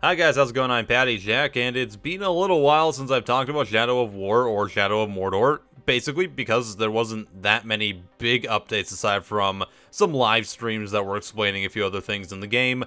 Hi guys, how's it going? I'm PattyJack, and it's been a little while since I've talked about Shadow of War or Shadow of Mordor, basically because there wasn't that many big updates aside from some live streams that were explaining a few other things in the game,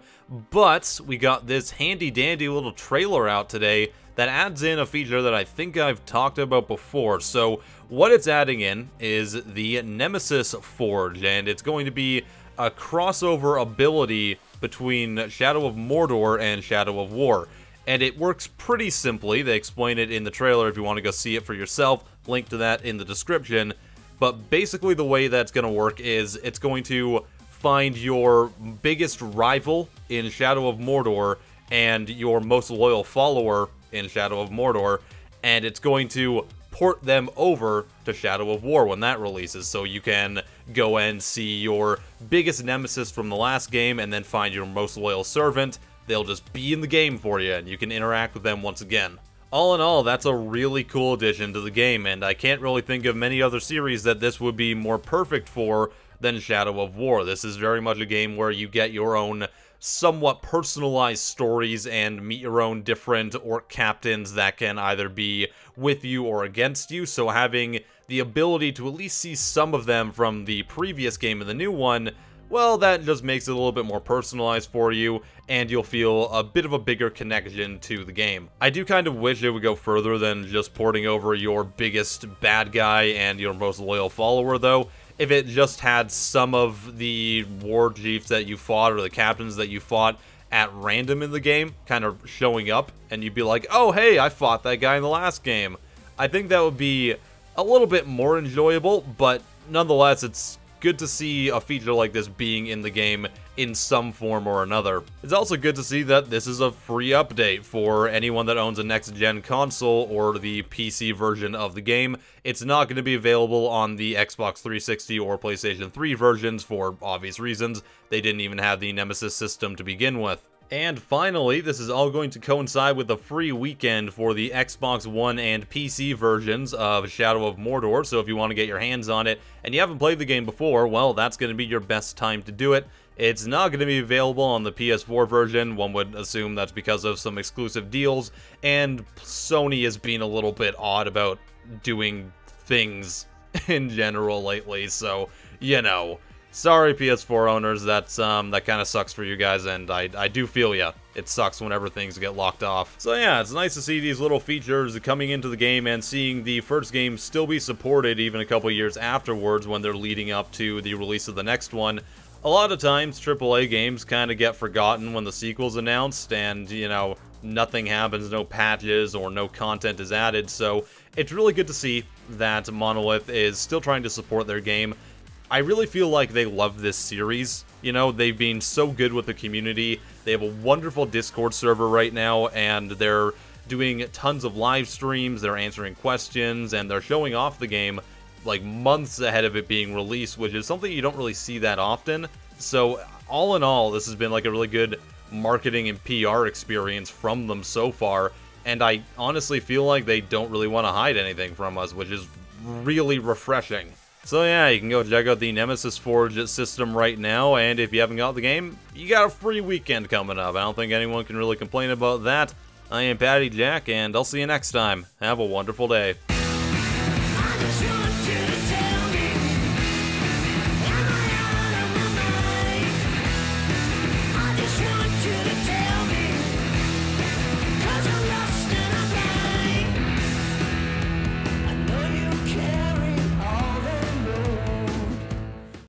but we got this handy-dandy little trailer out today that adds in a feature that I think I've talked about before. So what it's adding in is the Nemesis Forge, and it's going to be a crossover ability between Shadow of Mordor and Shadow of War. And it works pretty simply. They explain it in the trailer if you want to go see it for yourself. Link to that in the description. But basically the way that's going to work is it's going to find your biggest rival in Shadow of Mordor and your most loyal follower in Shadow of Mordor, and it's going to port them over to Shadow of War when that releases, so you can go and see your biggest nemesis from the last game and then find your most loyal servant. They'll just be in the game for you, and you can interact with them once again. All in all, that's a really cool addition to the game, and I can't really think of many other series that this would be more perfect for than Shadow of War. This is very much a game where you get your own somewhat personalized stories and meet your own different orc captains that can either be with you or against you, so having the ability to at least see some of them from the previous game and the new one, well, that just makes it a little bit more personalized for you, and you'll feel a bit of a bigger connection to the game. I do kind of wish it would go further than just porting over your biggest bad guy and your most loyal follower, though. If it just had some of the war chiefs that you fought or the captains that you fought at random in the game kind of showing up, and you'd be like, oh hey, I fought that guy in the last game. I think that would be a little bit more enjoyable, but nonetheless, it's good to see a feature like this being in the game in some form or another. It's also good to see that this is a free update for anyone that owns a next-gen console or the PC version of the game. It's not going to be available on the Xbox 360 or PlayStation 3 versions for obvious reasons. They didn't even have the Nemesis system to begin with. And finally, this is all going to coincide with a free weekend for the Xbox One and PC versions of Shadow of Mordor, so if you want to get your hands on it and you haven't played the game before, well, that's going to be your best time to do it. It's not going to be available on the PS4 version. One would assume that's because of some exclusive deals, and Sony is being a little bit odd about doing things in general lately, so, you know. Sorry, PS4 owners, that kind of sucks for you guys, and I do feel ya. It sucks whenever things get locked off. So yeah, it's nice to see these little features coming into the game and seeing the first game still be supported even a couple years afterwards when they're leading up to the release of the next one. A lot of times, AAA games kind of get forgotten when the sequel's announced, and, you know, nothing happens, no patches or no content is added, so it's really good to see that Monolith is still trying to support their game. I really feel like they love this series. You know, they've been so good with the community. They have a wonderful Discord server right now, and they're doing tons of live streams, they're answering questions, and they're showing off the game like months ahead of it being released, which is something you don't really see that often. So, all in all, this has been like a really good marketing and PR experience from them so far, and I honestly feel like they don't really want to hide anything from us, which is really refreshing. So yeah, you can go check out the Nemesis Forge system right now, and if you haven't got the game, you got a free weekend coming up. I don't think anyone can really complain about that. I am PattyJack, and I'll see you next time. Have a wonderful day.